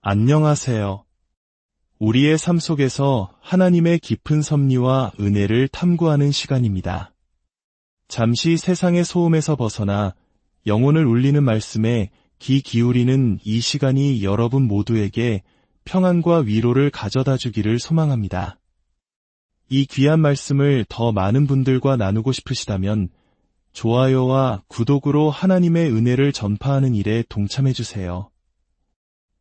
안녕하세요. 우리의 삶 속에서 하나님의 깊은 섭리와 은혜를 탐구하는 시간입니다. 잠시 세상의 소음에서 벗어나 영혼을 울리는 말씀에 귀 기울이는 이 시간이 여러분 모두에게 평안과 위로를 가져다 주기를 소망합니다. 이 귀한 말씀을 더 많은 분들과 나누고 싶으시다면 좋아요와 구독으로 하나님의 은혜를 전파하는 일에 동참해 주세요.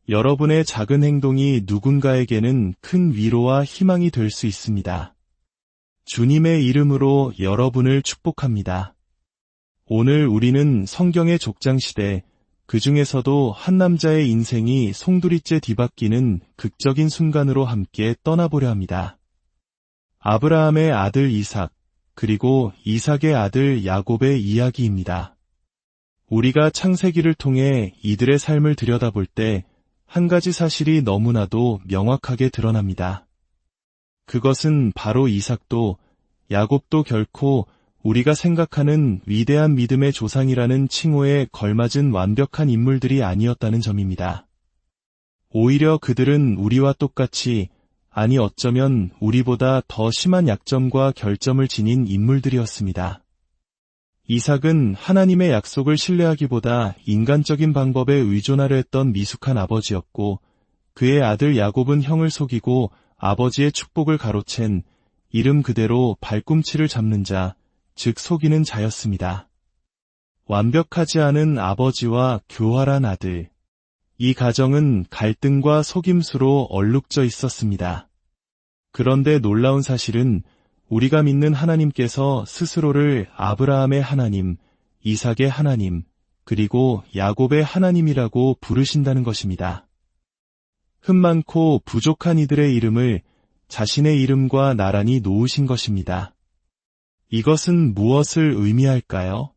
여러분의 작은 행동이 누군가에게는 큰 위로와 희망이 될 수 있습니다. 주님의 이름으로 여러분을 축복합니다. 오늘 우리는 성경의 족장시대, 그 중에서도 한 남자의 인생이 송두리째 뒤바뀌는 극적인 순간으로 함께 떠나보려 합니다. 아브라함의 아들 이삭, 그리고 이삭의 아들 야곱의 이야기입니다. 우리가 창세기를 통해 이들의 삶을 들여다볼 때 한 가지 사실이 너무나도 명확하게 드러납니다. 그것은 바로 이삭도 야곱도 결코 우리가 생각하는 위대한 믿음의 조상이라는 칭호에 걸맞은 완벽한 인물들이 아니었다는 점입니다. 오히려 그들은 우리와 똑같이, 아니 어쩌면 우리보다 더 심한 약점과 결점을 지닌 인물들이었습니다. 이삭은 하나님의 약속을 신뢰하기보다 인간적인 방법에 의존하려 했던 미숙한 아버지였고, 그의 아들 야곱은 형을 속이고 아버지의 축복을 가로챈 이름 그대로 발꿈치를 잡는 자, 즉 속이는 자였습니다. 완벽하지 않은 아버지와 교활한 아들. 이 가정은 갈등과 속임수로 얼룩져 있었습니다. 그런데 놀라운 사실은 우리가 믿는 하나님께서 스스로를 아브라함의 하나님, 이삭의 하나님, 그리고 야곱의 하나님이라고 부르신다는 것입니다. 흠 많고 부족한 이들의 이름을 자신의 이름과 나란히 놓으신 것입니다. 이것은 무엇을 의미할까요?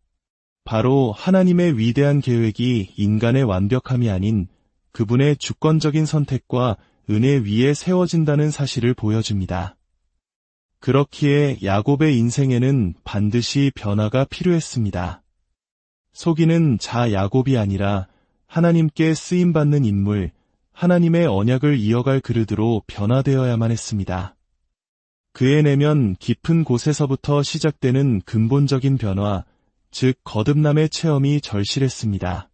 바로 하나님의 위대한 계획이 인간의 완벽함이 아닌 그분의 주권적인 선택과 은혜 위에 세워진다는 사실을 보여줍니다. 그렇기에 야곱의 인생에는 반드시 변화가 필요했습니다. 속이는 자 야곱이 아니라 하나님께 쓰임받는 인물, 하나님의 언약을 이어갈 그릇으로 변화되어야만 했습니다. 그의 내면 깊은 곳에서부터 시작되는 근본적인 변화, 즉 거듭남의 체험이 절실했습니다.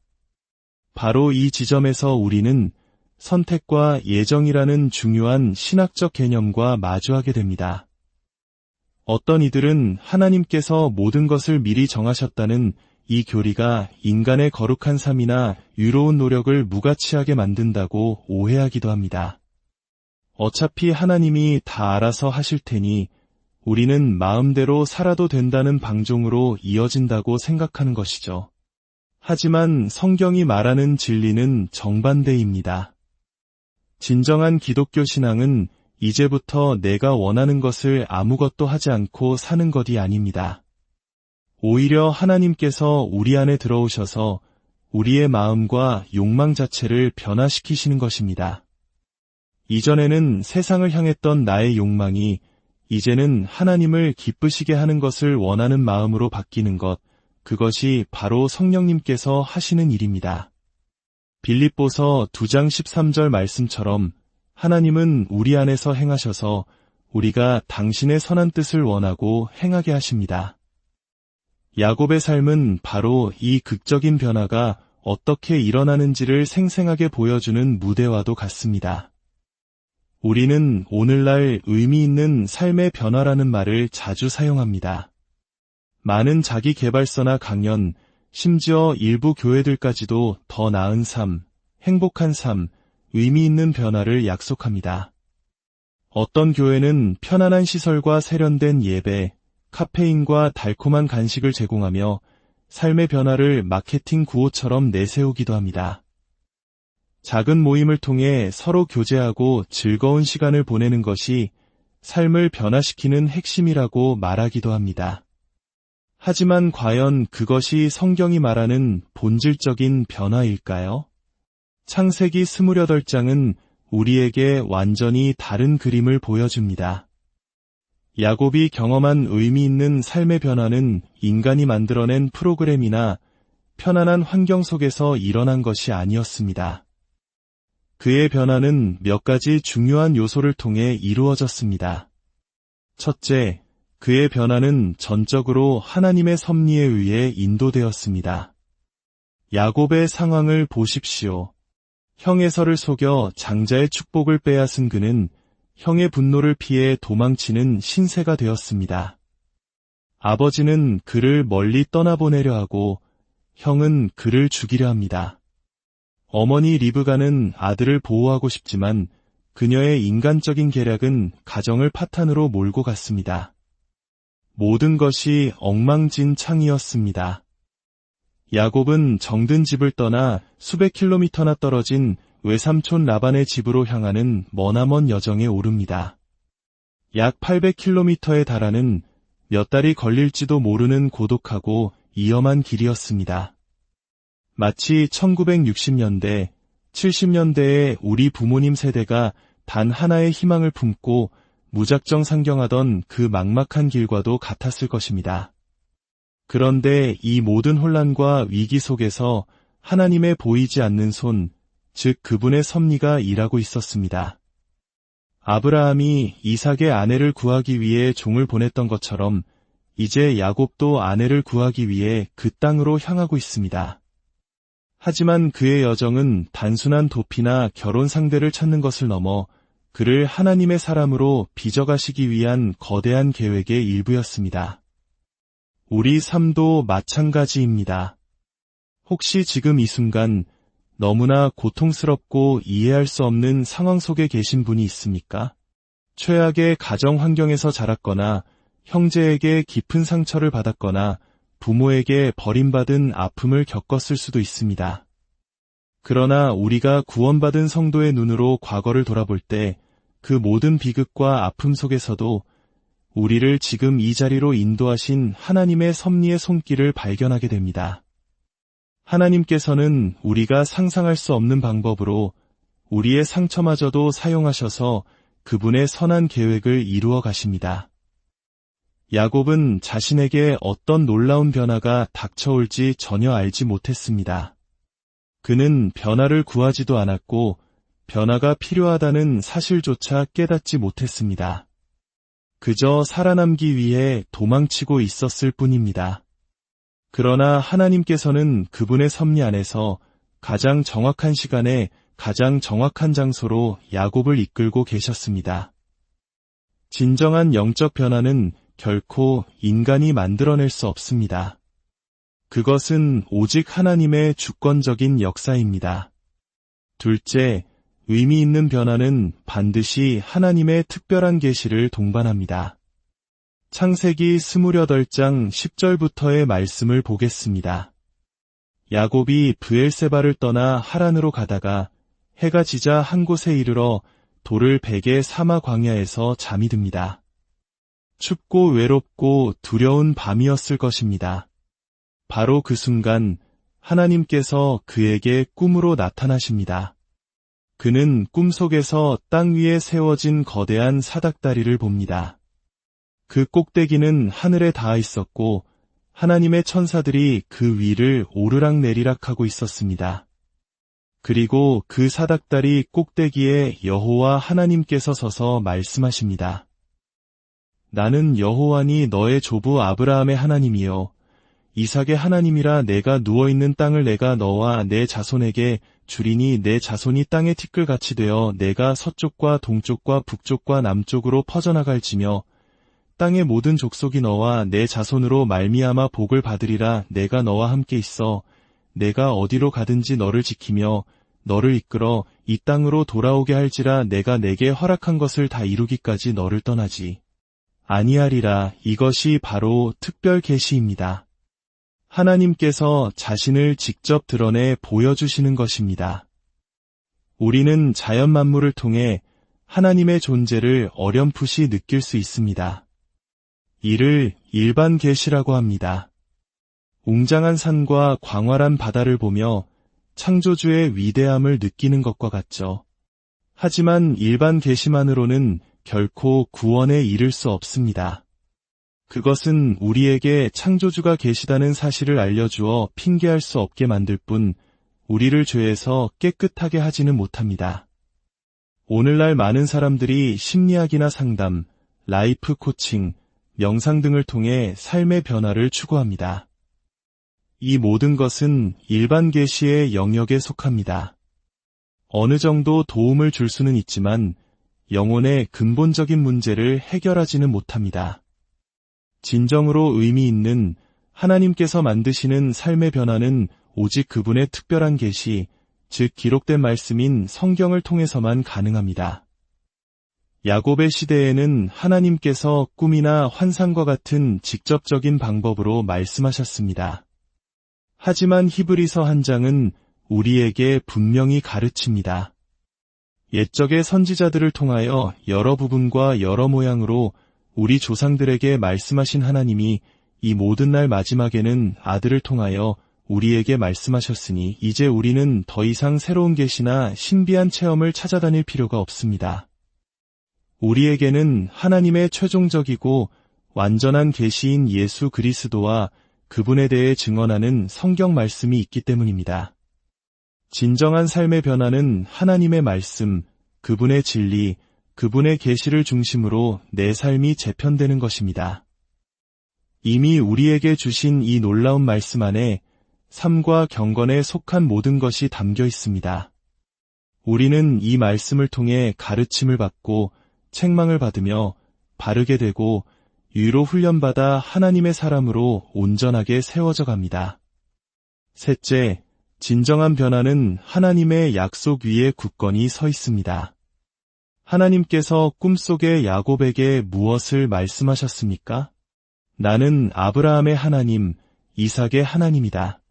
바로 이 지점에서 우리는 선택과 예정이라는 중요한 신학적 개념과 마주하게 됩니다. 어떤 이들은 하나님께서 모든 것을 미리 정하셨다는 이 교리가 인간의 거룩한 삶이나 유로운 노력을 무가치하게 만든다고 오해하기도 합니다. 어차피 하나님이 다 알아서 하실 테니 우리는 마음대로 살아도 된다는 방종으로 이어진다고 생각하는 것이죠. 하지만 성경이 말하는 진리는 정반대입니다. 진정한 기독교 신앙은 이제부터 내가 원하는 것을 아무것도 하지 않고 사는 것이 아닙니다. 오히려 하나님께서 우리 안에 들어오셔서 우리의 마음과 욕망 자체를 변화시키시는 것입니다. 이전에는 세상을 향했던 나의 욕망이 이제는 하나님을 기쁘시게 하는 것을 원하는 마음으로 바뀌는 것, 그것이 바로 성령님께서 하시는 일입니다. 빌립보서 2장 13절 말씀처럼 하나님은 우리 안에서 행하셔서 우리가 당신의 선한 뜻을 원하고 행하게 하십니다. 야곱의 삶은 바로 이 극적인 변화가 어떻게 일어나는지를 생생하게 보여주는 무대와도 같습니다. 우리는 오늘날 의미 있는 삶의 변화라는 말을 자주 사용합니다. 많은 자기개발서나 강연, 심지어 일부 교회들까지도 더 나은 삶, 행복한 삶, 의미 있는 변화를 약속합니다. 어떤 교회는 편안한 시설과 세련된 예배, 카페인과 달콤한 간식을 제공하며 삶의 변화를 마케팅 구호처럼 내세우기도 합니다. 작은 모임을 통해 서로 교제하고 즐거운 시간을 보내는 것이 삶을 변화시키는 핵심이라고 말하기도 합니다. 하지만 과연 그것이 성경이 말하는 본질적인 변화일까요? 창세기 28장은 우리에게 완전히 다른 그림을 보여줍니다. 야곱이 경험한 의미 있는 삶의 변화는 인간이 만들어낸 프로그램이나 편안한 환경 속에서 일어난 것이 아니었습니다. 그의 변화는 몇 가지 중요한 요소를 통해 이루어졌습니다. 첫째, 그의 변화는 전적으로 하나님의 섭리에 의해 인도되었습니다. 야곱의 상황을 보십시오. 형 에서를 속여 장자의 축복을 빼앗은 그는 형의 분노를 피해 도망치는 신세가 되었습니다. 아버지는 그를 멀리 떠나보내려 하고 형은 그를 죽이려 합니다. 어머니 리브가는 아들을 보호하고 싶지만 그녀의 인간적인 계략은 가정을 파탄으로 몰고 갔습니다. 모든 것이 엉망진창이었습니다. 야곱은 정든 집을 떠나 수백 킬로미터나 떨어진 외삼촌 라반의 집으로 향하는 머나먼 여정에 오릅니다. 약 800킬로미터에 달하는 몇 달이 걸릴지도 모르는 고독하고 위험한 길이었습니다. 마치 1960년대, 70년대에 우리 부모님 세대가 단 하나의 희망을 품고 무작정 상경하던 그 막막한 길과도 같았을 것입니다. 그런데 이 모든 혼란과 위기 속에서 하나님의 보이지 않는 손, 즉 그분의 섭리가 일하고 있었습니다. 아브라함이 이삭의 아내를 구하기 위해 종을 보냈던 것처럼 이제 야곱도 아내를 구하기 위해 그 땅으로 향하고 있습니다. 하지만 그의 여정은 단순한 도피나 결혼 상대를 찾는 것을 넘어 그를 하나님의 사람으로 빚어가시기 위한 거대한 계획의 일부였습니다. 우리 삶도 마찬가지입니다. 혹시 지금 이 순간 너무나 고통스럽고 이해할 수 없는 상황 속에 계신 분이 있습니까? 최악의 가정 환경에서 자랐거나 형제에게 깊은 상처를 받았거나 부모에게 버림받은 아픔을 겪었을 수도 있습니다. 그러나 우리가 구원받은 성도의 눈으로 과거를 돌아볼 때 그 모든 비극과 아픔 속에서도 우리를 지금 이 자리로 인도하신 하나님의 섭리의 손길을 발견하게 됩니다. 하나님께서는 우리가 상상할 수 없는 방법으로 우리의 상처마저도 사용하셔서 그분의 선한 계획을 이루어 가십니다. 야곱은 자신에게 어떤 놀라운 변화가 닥쳐올지 전혀 알지 못했습니다. 그는 변화를 구하지도 않았고 변화가 필요하다는 사실조차 깨닫지 못했습니다. 그저 살아남기 위해 도망치고 있었을 뿐입니다. 그러나 하나님께서는 그분의 섭리 안에서 가장 정확한 시간에 가장 정확한 장소로 야곱을 이끌고 계셨습니다. 진정한 영적 변화는 결코 인간이 만들어낼 수 없습니다. 그것은 오직 하나님의 주권적인 역사입니다. 둘째, 의미 있는 변화는 반드시 하나님의 특별한 계시를 동반합니다. 창세기 28장 10절부터의 말씀을 보겠습니다. 야곱이 브엘세바를 떠나 하란으로 가다가 해가 지자 한 곳에 이르러 돌을 베개 사마 광야에서 잠이 듭니다. 춥고 외롭고 두려운 밤이었을 것입니다. 바로 그 순간 하나님께서 그에게 꿈으로 나타나십니다. 그는 꿈속에서 땅 위에 세워진 거대한 사닥다리를 봅니다. 그 꼭대기는 하늘에 닿아 있었고 하나님의 천사들이 그 위를 오르락내리락 하고 있었습니다. 그리고 그 사닥다리 꼭대기에 여호와 하나님께서 서서 말씀하십니다. 나는 여호와니 너의 조부 아브라함의 하나님이요 이삭의 하나님이라. 내가 누워있는 땅을 내가 너와 내 자손에게 주리니 내 자손이 땅의 티끌같이 되어 내가 서쪽과 동쪽과 북쪽과 남쪽으로 퍼져나갈지며 땅의 모든 족속이 너와 내 자손으로 말미암아 복을 받으리라. 내가 너와 함께 있어 내가 어디로 가든지 너를 지키며 너를 이끌어 이 땅으로 돌아오게 할지라. 내가 내게 허락한 것을 다 이루기까지 너를 떠나지 아니하리라. 이것이 바로 특별 계시입니다. 하나님께서 자신을 직접 드러내 보여주시는 것입니다. 우리는 자연 만물을 통해 하나님의 존재를 어렴풋이 느낄 수 있습니다. 이를 일반 계시라고 합니다. 웅장한 산과 광활한 바다를 보며 창조주의 위대함을 느끼는 것과 같죠. 하지만 일반 계시만으로는 결코 구원에 이를 수 없습니다. 그것은 우리에게 창조주가 계시다는 사실을 알려주어 핑계할 수 없게 만들 뿐 우리를 죄에서 깨끗하게 하지는 못합니다. 오늘날 많은 사람들이 심리학이나 상담, 라이프 코칭, 명상 등을 통해 삶의 변화를 추구합니다. 이 모든 것은 일반 계시의 영역에 속합니다. 어느 정도 도움을 줄 수는 있지만 영혼의 근본적인 문제를 해결하지는 못합니다. 진정으로 의미 있는 하나님께서 만드시는 삶의 변화는 오직 그분의 특별한 계시, 즉 기록된 말씀인 성경을 통해서만 가능합니다. 야곱의 시대에는 하나님께서 꿈이나 환상과 같은 직접적인 방법으로 말씀하셨습니다. 하지만 히브리서 한 장은 우리에게 분명히 가르칩니다. 옛적의 선지자들을 통하여 여러 부분과 여러 모양으로 우리 조상들에게 말씀하신 하나님이 이 모든 날 마지막에는 아들을 통하여 우리에게 말씀하셨으니 이제 우리는 더 이상 새로운 계시나 신비한 체험을 찾아다닐 필요가 없습니다. 우리에게는 하나님의 최종적이고 완전한 계시인 예수 그리스도와 그분에 대해 증언하는 성경 말씀이 있기 때문입니다. 진정한 삶의 변화는 하나님의 말씀, 그분의 진리, 그분의 계시를 중심으로 내 삶이 재편되는 것입니다. 이미 우리에게 주신 이 놀라운 말씀 안에 삶과 경건에 속한 모든 것이 담겨 있습니다. 우리는 이 말씀을 통해 가르침을 받고 책망을 받으며 바르게 되고 유로 훈련받아 하나님의 사람으로 온전하게 세워져 갑니다. 셋째, 진정한 변화는 하나님의 약속 위에 굳건히 서 있습니다. 하나님께서 꿈속에 야곱에게 무엇을 말씀하셨습니까? 나는 아브라함의 하나님, 이삭의 하나님이다.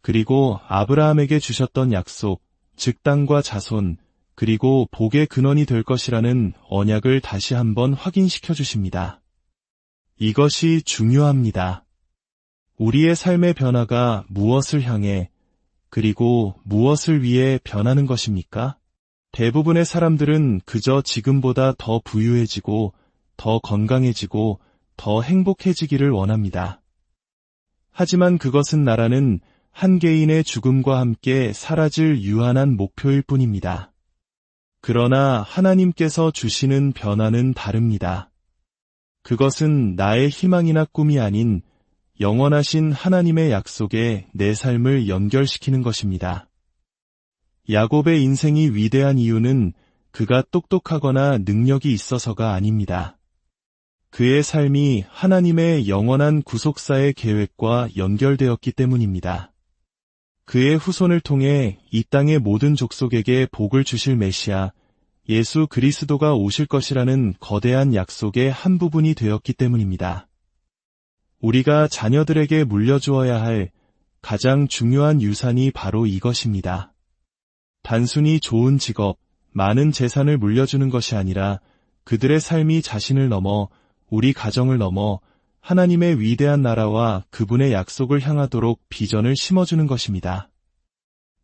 그리고 아브라함에게 주셨던 약속, 즉 땅과 자손, 그리고 복의 근원이 될 것이라는 언약을 다시 한번 확인시켜 주십니다. 이것이 중요합니다. 우리의 삶의 변화가 무엇을 향해, 그리고 무엇을 위해 변하는 것입니까? 대부분의 사람들은 그저 지금보다 더 부유해지고, 더 건강해지고, 더 행복해지기를 원합니다. 하지만 그것은 나라는 한 개인의 죽음과 함께 사라질 유한한 목표일 뿐입니다. 그러나 하나님께서 주시는 변화는 다릅니다. 그것은 나의 희망이나 꿈이 아닌 영원하신 하나님의 약속에 내 삶을 연결시키는 것입니다. 야곱의 인생이 위대한 이유는 그가 똑똑하거나 능력이 있어서가 아닙니다. 그의 삶이 하나님의 영원한 구속사의 계획과 연결되었기 때문입니다. 그의 후손을 통해 이 땅의 모든 족속에게 복을 주실 메시아, 예수 그리스도가 오실 것이라는 거대한 약속의 한 부분이 되었기 때문입니다. 우리가 자녀들에게 물려주어야 할 가장 중요한 유산이 바로 이것입니다. 단순히 좋은 직업, 많은 재산을 물려주는 것이 아니라 그들의 삶이 자신을 넘어 우리 가정을 넘어 하나님의 위대한 나라와 그분의 약속을 향하도록 비전을 심어주는 것입니다.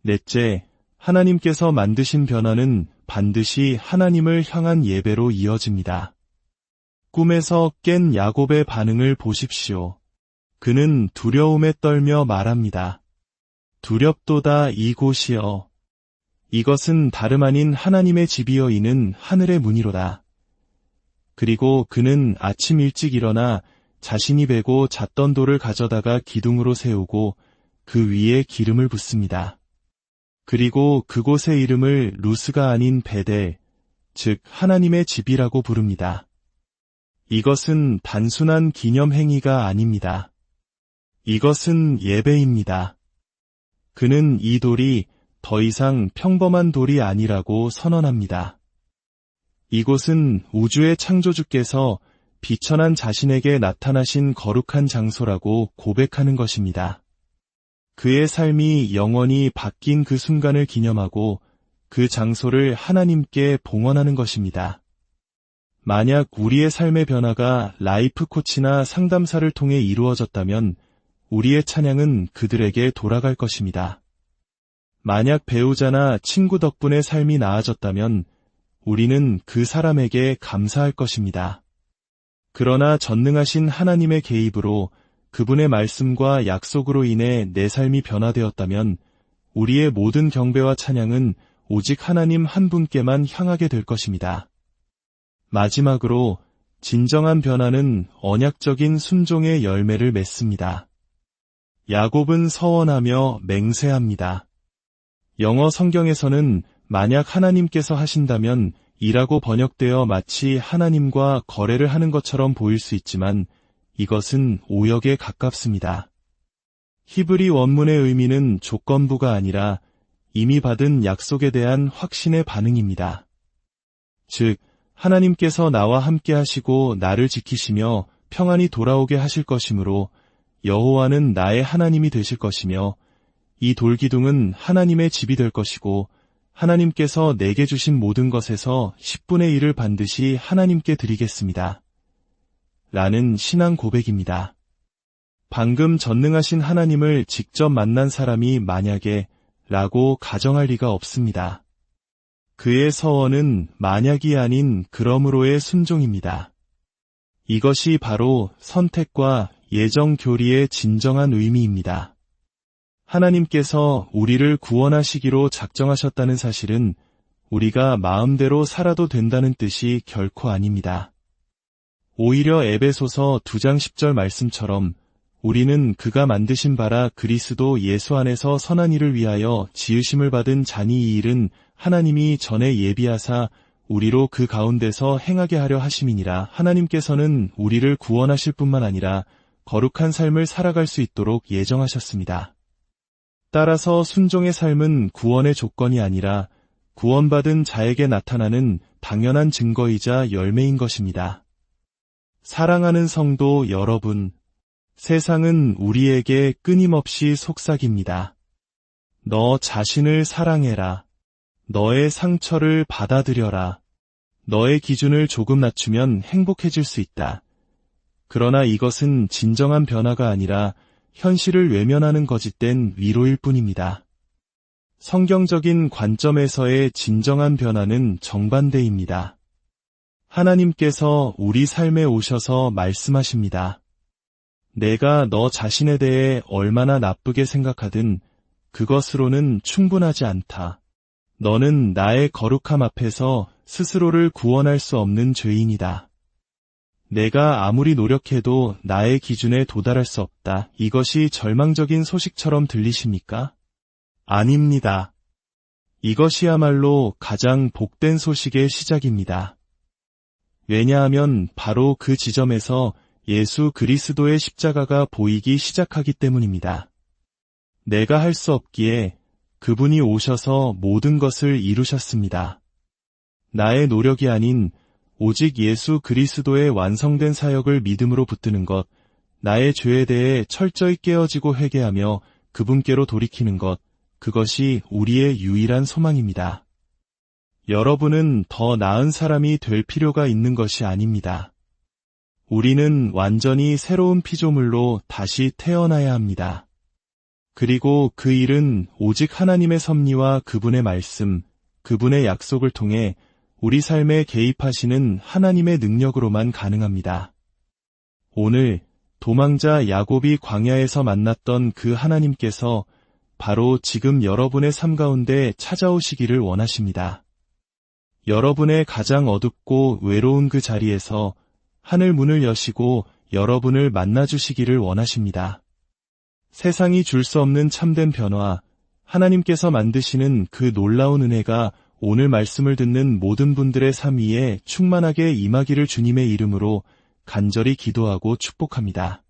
넷째, 하나님께서 만드신 변화는 반드시 하나님을 향한 예배로 이어집니다. 꿈에서 깬 야곱의 반응을 보십시오. 그는 두려움에 떨며 말합니다. 두렵도다 이곳이여. 이것은 다름 아닌 하나님의 집이여 이는 하늘의 문이로다. 그리고 그는 아침 일찍 일어나 자신이 베고 잤던 돌을 가져다가 기둥으로 세우고 그 위에 기름을 붓습니다. 그리고 그곳의 이름을 루스가 아닌 베델, 즉 하나님의 집이라고 부릅니다. 이것은 단순한 기념 행위가 아닙니다. 이것은 예배입니다. 그는 이 돌이 더 이상 평범한 돌이 아니라고 선언합니다. 이곳은 우주의 창조주께서 비천한 자신에게 나타나신 거룩한 장소라고 고백하는 것입니다. 그의 삶이 영원히 바뀐 그 순간을 기념하고 그 장소를 하나님께 봉헌하는 것입니다. 만약 우리의 삶의 변화가 라이프 코치나 상담사를 통해 이루어졌다면 우리의 찬양은 그들에게 돌아갈 것입니다. 만약 배우자나 친구 덕분에 삶이 나아졌다면 우리는 그 사람에게 감사할 것입니다. 그러나 전능하신 하나님의 개입으로 그분의 말씀과 약속으로 인해 내 삶이 변화되었다면 우리의 모든 경배와 찬양은 오직 하나님 한 분께만 향하게 될 것입니다. 마지막으로 진정한 변화는 언약적인 순종의 열매를 맺습니다. 야곱은 서원하며 맹세합니다. 영어 성경에서는 만약 하나님께서 하신다면 이라고 번역되어 마치 하나님과 거래를 하는 것처럼 보일 수 있지만 이것은 오역에 가깝습니다. 히브리 원문의 의미는 조건부가 아니라 이미 받은 약속에 대한 확신의 반응입니다. 즉, 하나님께서 나와 함께 하시고 나를 지키시며 평안히 돌아오게 하실 것이므로 여호와는 나의 하나님이 되실 것이며 이 돌기둥은 하나님의 집이 될 것이고 하나님께서 내게 주신 모든 것에서 10분의 1을 반드시 하나님께 드리겠습니다. 라는 신앙 고백입니다. 방금 전능하신 하나님을 직접 만난 사람이 만약에 라고 가정할 리가 없습니다. 그의 서원은 만약이 아닌 그러므로의 순종입니다. 이것이 바로 선택과 예정 교리의 진정한 의미입니다. 하나님께서 우리를 구원하시기로 작정하셨다는 사실은 우리가 마음대로 살아도 된다는 뜻이 결코 아닙니다. 오히려 에베소서 2장 10절 말씀처럼 우리는 그가 만드신 바라 그리스도 예수 안에서 선한 일을 위하여 지으심을 받은 자니 이 일은 하나님이 전에 예비하사 우리로 그 가운데서 행하게 하려 하심이니라. 하나님께서는 우리를 구원하실 뿐만 아니라 거룩한 삶을 살아갈 수 있도록 예정하셨습니다. 따라서 순종의 삶은 구원의 조건이 아니라 구원받은 자에게 나타나는 당연한 증거이자 열매인 것입니다. 사랑하는 성도 여러분, 세상은 우리에게 끊임없이 속삭입니다. 너 자신을 사랑해라. 너의 상처를 받아들여라. 너의 기준을 조금 낮추면 행복해질 수 있다. 그러나 이것은 진정한 변화가 아니라 현실을 외면하는 거짓된 위로일 뿐입니다. 성경적인 관점에서의 진정한 변화는 정반대입니다. 하나님께서 우리 삶에 오셔서 말씀하십니다. 내가 너 자신에 대해 얼마나 나쁘게 생각하든 그것으로는 충분하지 않다. 너는 나의 거룩함 앞에서 스스로를 구원할 수 없는 죄인이다. 내가 아무리 노력해도 나의 기준에 도달할 수 없다. 이것이 절망적인 소식처럼 들리십니까? 아닙니다. 이것이야말로 가장 복된 소식의 시작입니다. 왜냐하면 바로 그 지점에서 예수 그리스도의 십자가가 보이기 시작하기 때문입니다. 내가 할 수 없기에 그분이 오셔서 모든 것을 이루셨습니다. 나의 노력이 아닌 오직 예수 그리스도의 완성된 사역을 믿음으로 붙드는 것, 나의 죄에 대해 철저히 깨어지고 회개하며 그분께로 돌이키는 것, 그것이 우리의 유일한 소망입니다. 여러분은 더 나은 사람이 될 필요가 있는 것이 아닙니다. 우리는 완전히 새로운 피조물로 다시 태어나야 합니다. 그리고 그 일은 오직 하나님의 섭리와 그분의 말씀, 그분의 약속을 통해 우리 삶에 개입하시는 하나님의 능력으로만 가능합니다. 오늘 도망자 야곱이 광야에서 만났던 그 하나님께서 바로 지금 여러분의 삶 가운데 찾아오시기를 원하십니다. 여러분의 가장 어둡고 외로운 그 자리에서 하늘 문을 여시고 여러분을 만나주시기를 원하십니다. 세상이 줄 수 없는 참된 변화, 하나님께서 만드시는 그 놀라운 은혜가 오늘 말씀을 듣는 모든 분들의 삶 위에 충만하게 임하기를 주님의 이름으로 간절히 기도하고 축복합니다.